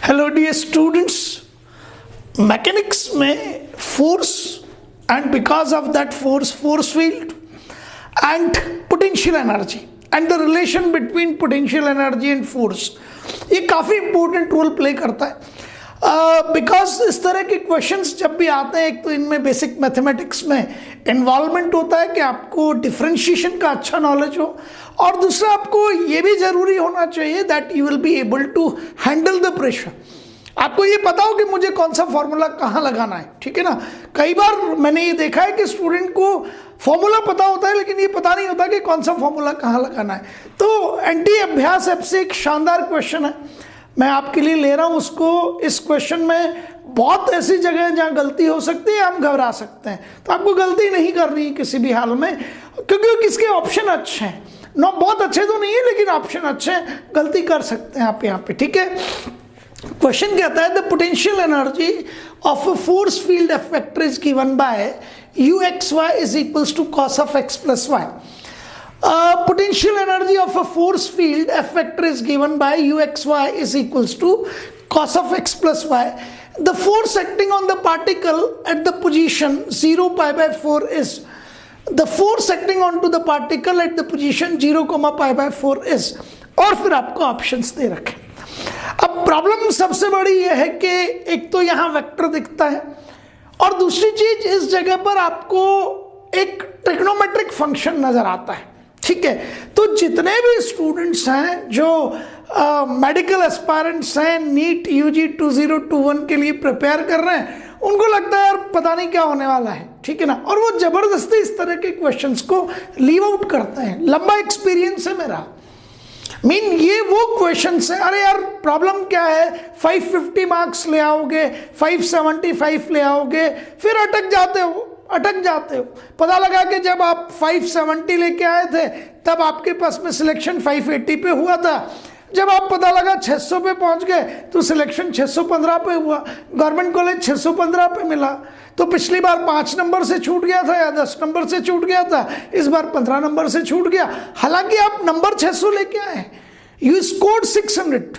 Hello dear students, mechanics में force and because of that force field and potential energy and the relation between potential energy and force, ये काफ़ी important role play करता है। Because इस तरह के questions जब भी आते हैं, एक तो इनमें बेसिक मैथमेटिक्स में इन्वॉल्वमेंट होता है कि आपको डिफरेंशिएशन का अच्छा नॉलेज हो, और दूसरा आपको ये भी ज़रूरी होना चाहिए that you will be able to handle the pressure. आपको ये पता हो कि मुझे कौन सा फॉर्मूला कहाँ लगाना है, ठीक है ना। कई बार मैंने ये देखा है कि स्टूडेंट को फॉर्मूला पता होता है लेकिन ये पता नहीं होता कि कौन सा फॉर्मूला कहाँ लगाना है। तो एनटी अभ्यास ऐप से एक शानदार क्वेश्चन है, मैं आपके लिए ले रहा हूँ उसको। इस क्वेश्चन में बहुत ऐसी जगह है जहाँ गलती हो सकती है, हम घबरा सकते हैं, तो आपको गलती नहीं करनी है किसी भी हाल में, क्योंकि इसके ऑप्शन अच्छे हैं। नो बहुत अच्छे तो नहीं है लेकिन ऑप्शन अच्छे हैं, गलती कर सकते हैं आप यहाँ पे, ठीक है। क्वेश्चन कहता है the potential energy of a force field F vector is given by U x y is equals to cos of x plus y. Potential energy of a force field F vector is given by uxy is equals to cos of x plus y. The force acting on the particle at the position 0 pi by 4 is the force acting onto the particle at the position 0 pi by 4 is, और फिर आपको options दे रखे। अब problem सबसे बड़ी यह है कि एक तो यहाँ वेक्टर दिखता है, और दूसरी चीज इस जगह पर आपको एक ट्रिग्नोमेट्रिक फंक्शन नजर आता है, ठीक है। तो जितने भी स्टूडेंट्स हैं जो मेडिकल एस्पायरेंट्स हैं, नीट यूजी 2021 के लिए प्रिपेयर कर रहे हैं, उनको लगता है यार पता नहीं क्या होने वाला है, ठीक है ना, और वो जबरदस्ती इस तरह के क्वेश्चंस को लीव आउट करते हैं। लंबा एक्सपीरियंस है मेरा, ये वो क्वेश्चंस हैं, अरे यार प्रॉब्लम क्या है, 550 मार्क्स ले आओगे, 575 ले आओगे, फिर अटक जाते हो। पता लगा कि जब आप 570 लेके आए थे तब आपके पास में सिलेक्शन 580 पे हुआ था, जब आप पता लगा 600 पे पहुंच गए तो सिलेक्शन 615 पे हुआ, गवर्नमेंट कॉलेज 615 पे मिला। तो पिछली बार 5 नंबर से छूट गया था या 10 नंबर से छूट गया था, इस बार 15 नंबर से छूट गया, हालांकि आप नंबर 600 लेके आए, यू स्कोर्ड 600।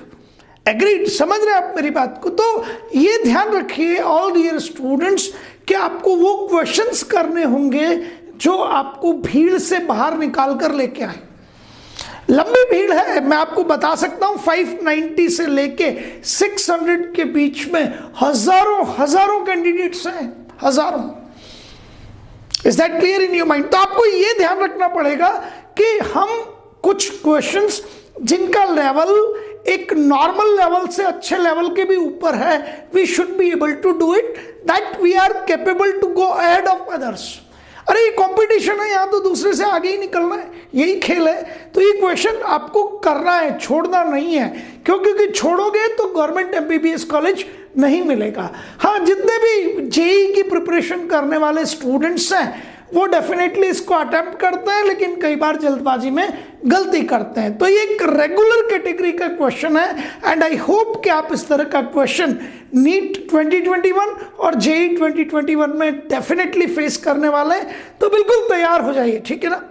एग्रीड, समझ रहे आप मेरी बात को। तो ये ध्यान रखिए ऑल डियर स्टूडेंट्स कि आपको वो क्वेश्चंस करने होंगे जो आपको भीड़ से बाहर निकाल कर लेके आए। लंबी भीड़ है, मैं आपको बता सकता हूं 590 से लेके 600 के बीच में हजारों कैंडिडेट्स हैं, हजारों। Is that clear in your mind? तो आपको ये ध्यान रखना पड़ेगा कि हम कुछ क्वेश्चंस जिनका लेवल एक नॉर्मल लेवल से अच्छे लेवल के भी ऊपर है, we should be able to do it, that we are capable to go ahead of others. अरे ये कंपटीशन है, यहाँ तो दूसरे से आगे ही निकलना है, यही खेल है। तो ये क्वेश्चन आपको करना है, छोड़ना नहीं है, क्योंकि छोड़ोगे तो गवर्नमेंट एमबीबीएस कॉलेज नहीं मिलेगा। हाँ, जितने भी जेई की प्रिपरेशन करने वाले स्टूडेंट्स हैं वो डेफिनेटली इसको अटेम्प्ट करते हैं, लेकिन कई बार जल्दबाजी में गलती करते हैं। तो ये एक रेगुलर कैटेगरी का क्वेश्चन है, एंड आई होप कि आप इस तरह का क्वेश्चन नीट 2021 और जेई 2021 में डेफिनेटली फेस करने वाले हैं। तो बिल्कुल तैयार हो जाइए, ठीक है ना।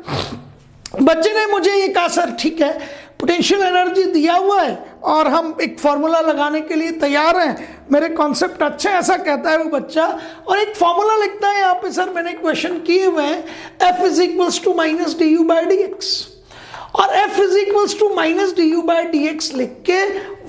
बच्चे ने मुझे ये कहा सर ठीक है, पोटेंशियल एनर्जी दिया हुआ है और हम एक फॉर्मूला लगाने के लिए तैयार हैं, मेरे कॉन्सेप्ट अच्छे हैं, ऐसा कहता है वो बच्चा, और एक फॉर्मूला लिखता है यहाँ पे, सर मैंने क्वेश्चन किए हुए हैं F is equals to minus d U by d x, और F is equals to minus d U by d x लिख के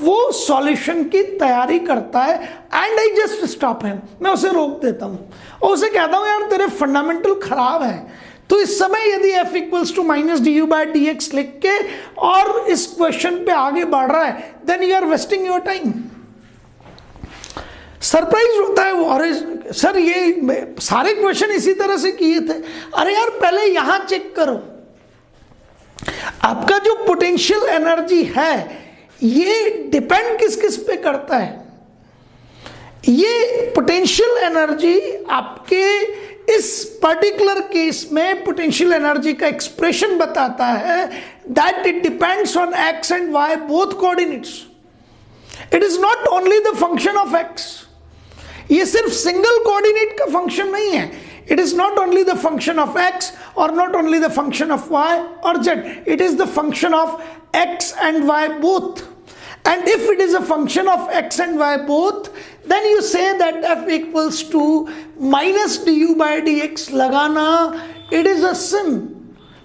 वो सॉल्यूशन की तैयारी करता है, and I just stop him, मैं उसे रोक देता हूँ और उसे कहता हूँ यार तेरे फंडामेंटल खराब हैं। तो इस समय यदि f equals to minus d U by d x लिख के और इस क्वेश्चन पे आगे बढ़ रहा है, then you are wasting your time. Surprise होता है वो, अरे सर ये सारे क्वेश्चन इसी तरह से किए थे, अरे यार पहले यहां चेक करो, आपका जो पोटेंशियल एनर्जी है ये डिपेंड किस किस पे करता है। ये पोटेंशियल एनर्जी आपके इस पर्टिकुलर केस में पोटेंशियल एनर्जी का एक्सप्रेशन बताता है that it depends on x and y both coordinates. It is not only the function of x, ये सिर्फ सिंगल कोऑर्डिनेट का फंक्शन नहीं है, it is not only the function of x और not only the function of y और z, it is the function of x and y both. and if it is a function of x and y both, then you say that f equals to minus du by dx लगाना it is a sin,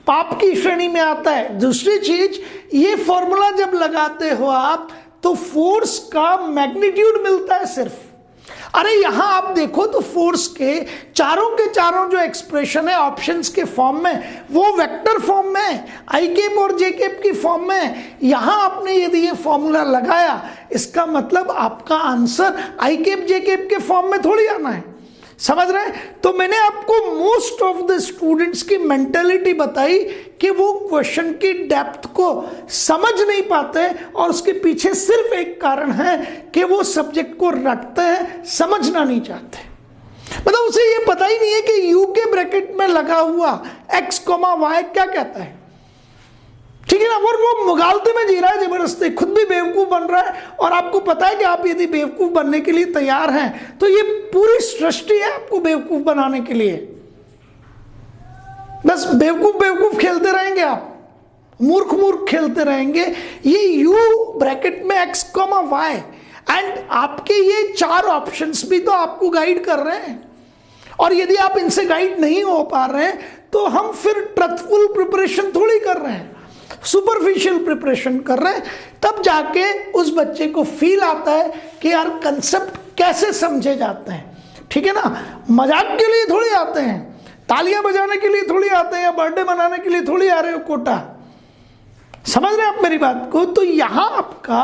पाप की श्रेणी में आता है। दूसरी चीज, ये फॉर्मूला जब लगाते हो आप तो फोर्स का मैग्नीट्यूड मिलता है सिर्फ। अरे यहां आप देखो तो फोर्स के चारों जो एक्सप्रेशन है ऑप्शंस के फॉर्म में, वो वेक्टर फॉर्म में, आई केप और जे केप की फॉर्म में। यहां आपने यदि ये फॉर्मूला लगाया, इसका मतलब आपका answer i cap j cap के फॉर्म में थोड़ी आना है, समझ रहे हैं? तो मैंने आपको मोस्ट ऑफ द स्टूडेंट्स की मेंटालिटी बताई कि वो क्वेश्चन की डेप्थ को समझ नहीं पाते, और उसके पीछे सिर्फ एक कारण है कि वो सब्जेक्ट को रटते हैं, समझना नहीं चाहते। मतलब उसे ये पता ही नहीं है कि यू के ब्रैकेट में लगा हुआ x, y क्या कहता है, ठीक है ना। और वो मुगालते में जी रहा है जबरदस्ती, खुद भी बेवकूफ बन रहा है, और आपको पता है कि आप यदि बेवकूफ बनने के लिए तैयार हैं तो ये पूरी सृष्टि है आपको बेवकूफ बनाने के लिए। बस बेवकूफ खेलते रहेंगे आप, मूर्ख खेलते रहेंगे। ये यू ब्रैकेट में x, y एंड आपके ये 4 ऑप्शंस भी तो आपको गाइड कर रहे हैं, और यदि आप इनसे गाइड नहीं हो पा रहे हैं तो हम फिर ट्रथफुल प्रिपरेशन थोड़ी कर रहे हैं, सुपरफिशियल प्रिपरेशन कर रहे हैं। तब जाके उस बच्चे को फील आता है कि यार कंसेप्ट कैसे समझे जाते हैं, ठीक है ना। मजाक के लिए थोड़ी आते हैं, तालियां बजाने के लिए थोड़ी आते हैं, या बर्थडे मनाने के लिए थोड़ी आ रहे हो कोटा, समझ रहे हैं आप मेरी बात को। तो यहां आपका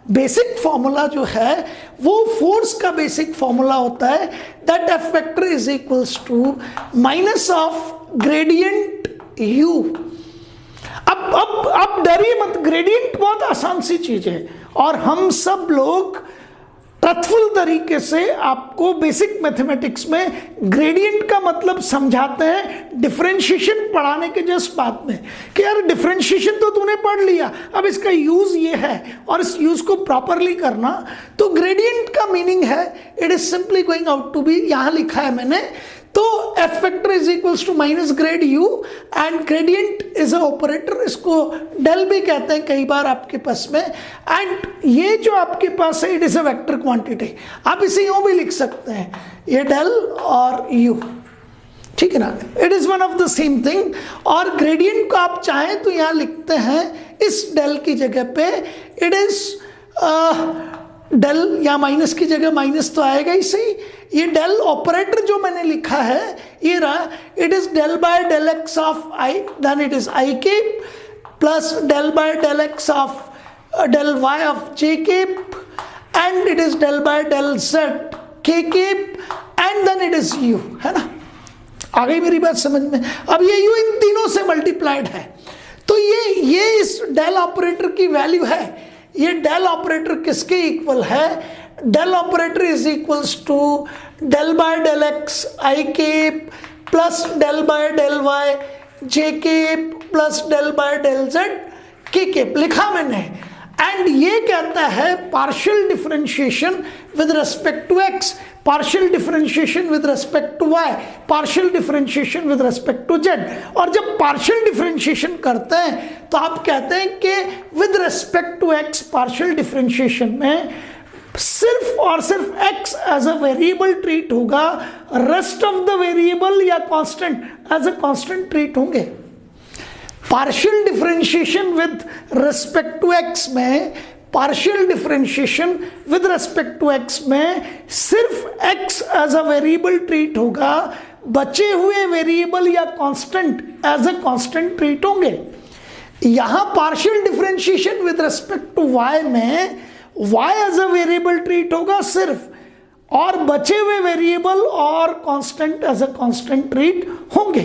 बेसिक फॉर्मूला जो है वो फोर्स का बेसिक फॉर्मूला होता है, that F vector is equals to minus of gradient U. अब डरिए मत, ग्रेडियंट बहुत आसान सी चीज है, और हम सब लोग ट्रथफुल तरीके से आपको बेसिक मैथमेटिक्स में ग्रेडियंट का मतलब समझाते हैं डिफरेंशिएशन पढ़ाने के जस्ट बाद में, कि यार डिफरेंशिएशन तो तूने पढ़ लिया, अब इसका यूज ये है, और इस यूज को प्रॉपरली करना। तो ग्रेडियंट का मीनिंग है it is simply going out to be, यहां लिखा है मैंने, तो F vector is equals to minus grad U, and gradient is a operator, इसको डेल भी कहते हैं कई बार आपके पास में। एंड ये जो आपके पास है it is a vector quantity, आप इसे यूं भी लिख सकते हैं, ये डेल और यू, ठीक है ना, it is one of the same thing. और ग्रेडियंट को आप चाहें तो यहां लिखते हैं इस डेल की जगह पे इट इज डेल, या माइनस की जगह माइनस तो आएगा ही सही। ये डेल ऑपरेटर जो मैंने लिखा है ये रहा, it is del by del x of i, then it is i cap plus del by del x of del y of j cap, and it is del by del z k cap, and then it is u, है ना। आ गई मेरी बात समझ में? अब ये you in तीनों से मल्टीप्लाइड है, तो ये इस डेल ऑपरेटर की वैल्यू है। ये डेल ऑपरेटर किसके इक्वल है? Del operator is equals to del by del x i cap plus del by del y j cap plus del by del z k cap, लिखा मैंने। And ये कहता है partial differentiation with respect to x, partial differentiation with respect to y, partial differentiation with respect to z. और जब partial differentiation करते हैं तो आप कहते हैं कि with respect to x partial differentiation में सिर्फ और सिर्फ x as a variable treat होगा, रेस्ट ऑफ द वेरिएबल या constant as a constant treat होंगे। Partial differentiation with respect to x में, partial differentiation with respect to x में सिर्फ x as a variable treat होगा, बचे हुए variable या constant as a constant treat होंगे। यहां partial differentiation with respect to y में y as a variable treat होगा सिर्फ, और बचे हुए वेरिएबल और constant as a constant treat होंगे।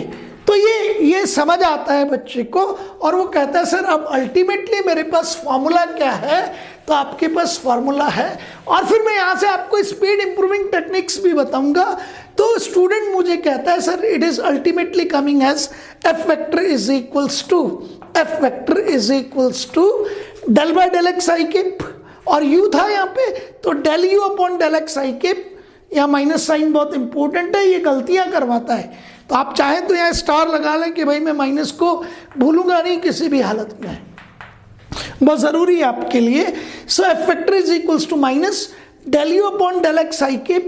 तो ये समझ आता है बच्चे को, और वो कहता है सर अब अल्टीमेटली मेरे पास फॉर्मूला क्या है? तो आपके पास फॉर्मूला है, और फिर मैं यहाँ से आपको स्पीड इंप्रूविंग टेक्निक्स भी बताऊंगा। तो स्टूडेंट मुझे कहता है sir it is ultimately coming as F vector is equals to, F vector is equals to del by del x i cap, और यू था यहाँ पे तो del u upon del x i cap. यहाँ minus sign बहुत important है, ये गलतियां करवाता है, तो आप चाहें तो यहाँ स्टार लगा लें कि भाई मैं माइनस को भूलूंगा नहीं किसी भी हालत में। बहुत जरूरी है आपके लिए। So F vector is equals to minus del u upon del x I cap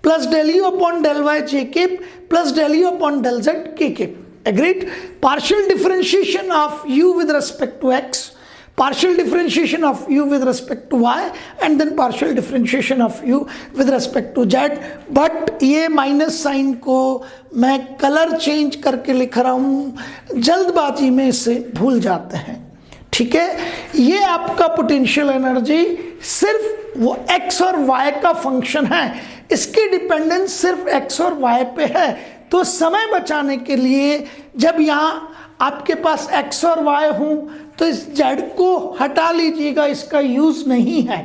plus del u upon del y j cap plus del u upon del z k cap. Agreed? Partial differentiation of u with respect to x, partial differentiation of u with respect to y, and then partial differentiation of u with respect to z. But ये minus sign को मैं colour change करके लिख रहा हूं, जल्दबाजी में इसे भूल जाते हैं। ठीक है, ये आपका पोटेंशियल एनर्जी सिर्फ वो x और y का फंक्शन है, इसकी डिपेंडेंस सिर्फ x और y पे है। तो समय बचाने के लिए जब यहाँ आपके पास x और y हो तो इस z को हटा लीजिएगा, इसका यूज नहीं है।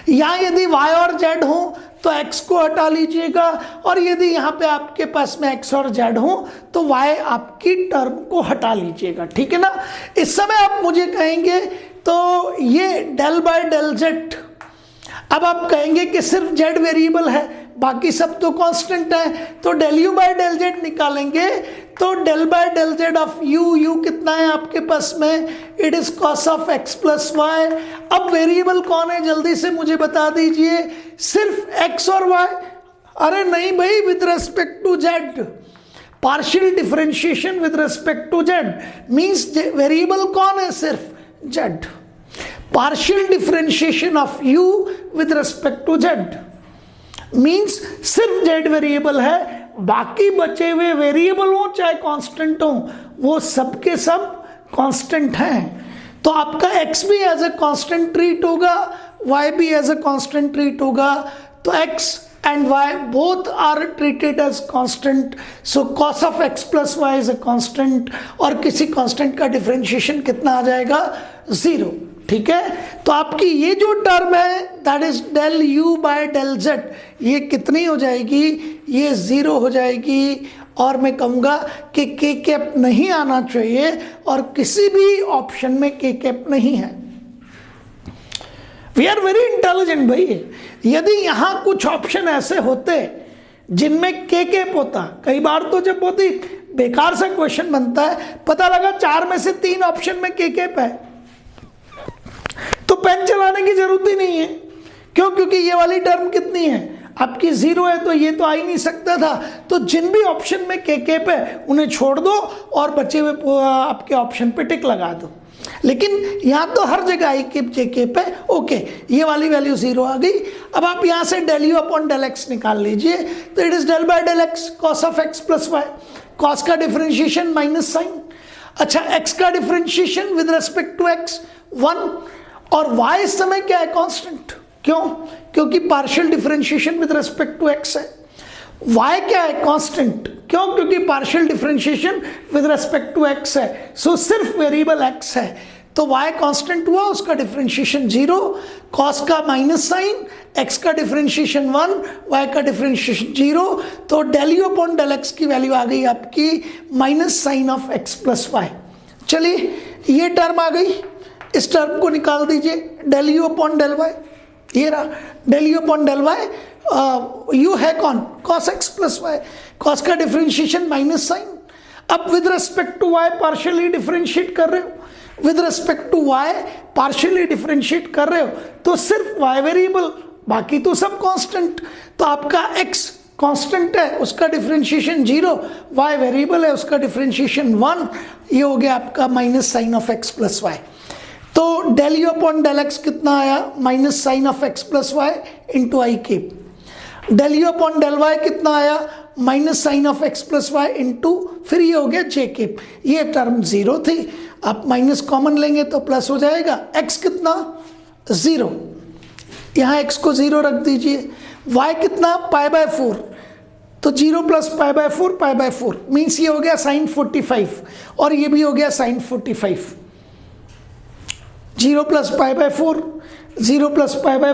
या यदि y और z हो तो x को हटा लीजिएगा, और यदि यहाँ पे आपके पास में x और z हो तो y आपकी टर्म को हटा लीजिएगा। ठीक है ना। इस समय आप मुझे कहेंगे तो ये डेल बाय डेल z, अब आप कहेंगे कि सिर्फ z वेरिएबल है, बाकी सब तो कांस्टेंट है, तो del u by del z निकालेंगे तो del by del z of u कितना है आपके पास में, it is cos of x plus y. अब वेरिएबल कौन है जल्दी से मुझे बता दीजिए, सिर्फ x और y? अरे नहीं भाई, with respect to z, partial differentiation with respect to z means variable कौन है, सिर्फ z। Partial differentiation of u with respect to z means सिर्फ z वेरिएबल है, बाकी बचे हुए वेरिएबल हो चाहे कांस्टेंट हो वो सब के सब कांस्टेंट हैं। तो आपका x भी एज ए कांस्टेंट ट्रीट होगा, y भी एज ए कांस्टेंट ट्रीट होगा, तो x and y both are treated as constant, so cos of x plus y is a constant, और किसी कांस्टेंट का डिफरेंशिएशन कितना आ जाएगा, 0। ठीक है, तो आपकी ये जो टर्म है that is del u by del z, ये कितनी हो जाएगी, ये 0 हो जाएगी, और मैं कहूँगा कि k कैप नहीं आना चाहिए, और किसी भी ऑप्शन में k कैप नहीं है। वी आर वेरी इंटेलिजेंट भाई। यदि यहाँ कुछ ऑप्शन ऐसे होते जिनमें k कैप होता, कई बार तो जब बहुत ही बेकार सा क्वेश्चन बनता है, पता लगा 4 में से 3 ऑप्शन में k कैप है, तो पेन चलाने की जरूरत ही नहीं है। क्यों? क्योंकि ये वाली टर्म कितनी है आपकी, 0 है, तो ये तो आ ही नहीं सकता था। तो जिन भी ऑप्शन में k कैप है उन्हें छोड़ दो और बचे हुए आपके ऑप्शन पे टिक लगा दो। लेकिन यहाँ तो हर जगह आई कैप जे कैप है। ओके, ये वाली वैल्यू 0 आ गई। अब आप यहाँ से del u upon del x निकाल लीजिए, तो it is del by del x cos of x plus y, cos का डिफरेंशिएशन माइनस साइन। अच्छा, एक्स का differentiation with respect to x 1, और y इस समय क्या है, कांस्टेंट। क्यों? क्योंकि partial differentiation with respect to x है। y क्या है, कांस्टेंट। क्यों? क्योंकि partial differentiation with respect to x है, सो सिर्फ वेरिएबल x है, तो y कांस्टेंट हुआ, उसका डिफरेंशिएशन 0, cos का माइनस साइन, x का डिफरेंशिएशन 1, y का डिफरेंशिएशन 0, तो del u upon del x की वैल्यू आ गई आपकी minus sign of x plus y. चलिए, ये टर्म आ गई, इस टर्म को निकाल दीजिए, del u upon del y, ये रहा del u upon del y, u है कौन, cos x plus y, cos का डिफरेंशिएशन माइनस साइन। अब with respect to y partially differentiate कर रहे हो, with respect to y partially differentiate कर रहे हो, तो सिर्फ वाई वेरिएबल, बाकी तो सब कांस्टेंट। तो आपका एक्स कांस्टेंट है, उसका डिफरेंशिएशन 0, वाई वेरिएबल है, उसका डिफरेंशिएशन 1, ये हो गया आपका minus sign of x plus y. तो del u upon del x कितना आया, minus sign of x plus y into i cap. Del u upon del y कितना आया, minus sign of x plus y into, फिर ये हो गया जे cap. ये टर्म 0 थी, आप माइनस कॉमन लेंगे तो प्लस हो जाएगा। एक्स कितना, 0, यहाँ एक्स को 0 रख दीजिए। वाई कितना, पाई बाय 4, तो 0 plus pi by 4, pi by 4 means ये हो गया साइन 45, और ये भी हो गया sign 45। 0 plus pi by 4, 0 plus pi by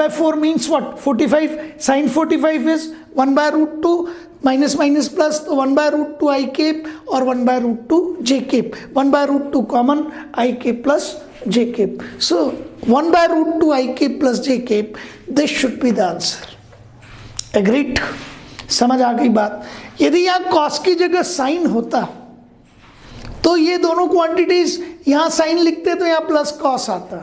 4 means what, 45, sin 45 is 1 by root 2, minus minus plus, तो 1 by root 2 i cap और 1 by root 2 j cap, 1 by root 2 common, i cap plus j cap. So 1 by root 2 i cap plus j cap, this should be the answer. Agreed? समझ आ गई बात। यदि यहाँ cos की जगह sin होता तो ये दोनों क्वांटिटीज यहाँ साइन लिखते तो यहाँ प्लस कॉस आता,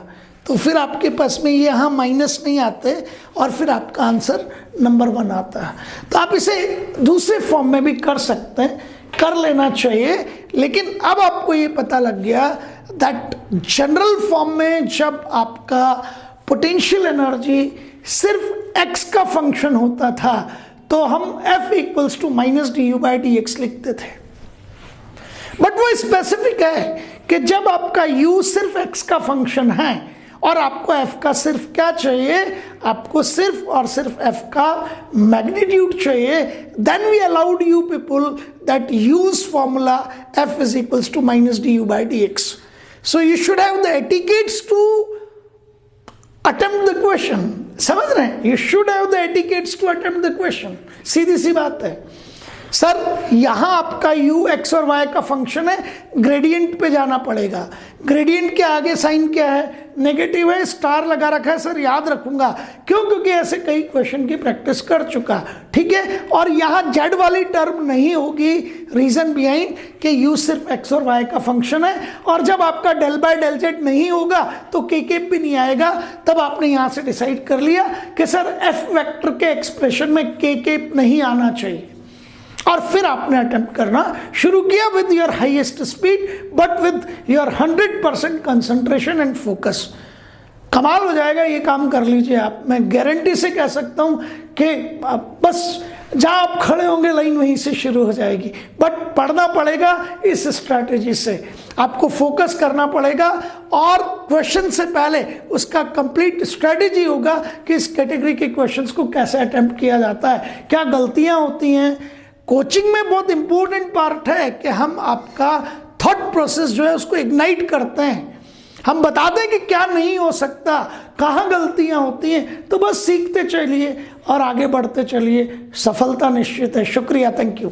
तो फिर आपके पास में यहाँ माइनस नहीं आते और फिर आपका आंसर नंबर 1 आता है। तो आप इसे दूसरे फॉर्म में भी कर सकते हैं, कर लेना चाहिए। लेकिन अब आपको ये पता लग गया दैट जनरल फॉर्म में जब आपका पोटेंशियल एनर्जी सिर्फ x का फंक्शन होता था तो हम F equals to minus du/dx लिखते थे। बट वो स्पेसिफिक है कि जब आपका u सिर्फ x का फंक्शन है और आपको f का सिर्फ क्या चाहिए, आपको सिर्फ और सिर्फ f का मैग्नीट्यूड चाहिए, then we allowed you people that use formula f is equals to minus du/dx। So you should have the etiquettes to attempt the question. समझ रहे हैं? You should have the etiquettes to attempt the question. सीधी सी बात है। Sir यहाँ आपका u x और y का फंक्शन है, ग्रेडियंट पे जाना पड़ेगा। ग्रेडियंट के आगे साइन क्या है? नेगेटिव है, स्टार लगा रखा है। सर याद रखूंगा, क्यों? क्योंकि ऐसे कई क्वेश्चन की प्रैक्टिस कर चुका, ठीक है। और यहाँ z वाली टर्म नहीं होगी, रीजन बिहाइंड कि u सिर्फ x और y का फंक्शन है, और जब आपका del बाय del z नहीं होगा तो k कैप भी नहीं आएगा। तब आपने यहाँ से डिसाइड कर लिया कि सर f वेक्टर के एक्सप्रेशन में k कैप नहीं आना चाहिए, और फिर आपने अटेम्प्ट करना शुरू किया with your highest speed but with your 100% concentration and focus. कमाल हो जाएगा, ये काम कर लीजिए आप। मैं गारंटी से कह सकता हूँ कि बस जहाँ आप खड़े होंगे लाइन वहीं से शुरू हो जाएगी। बट पढ़ना पड़ेगा इस स्ट्रैटेजी से, आपको फोकस करना पड़ेगा, और क्वेश्चन से पहले उसका कंप्लीट स्ट्रैटेजी होगा कि इस कैटेगरी के क्वेश्चंस को कैसे अटेम्प्ट किया जाता है, क्या गलतियाँ होती हैं। कोचिंग में बहुत इंपॉर्टेंट पार्ट है कि हम आपका थॉट प्रोसेस जो है उसको इग्नाइट करते हैं, हम बताते हैं कि क्या नहीं हो सकता, कहाँ गलतियाँ होती हैं। तो बस सीखते चलिए और आगे बढ़ते चलिए, सफलता निश्चित है। शुक्रिया, थैंक यू।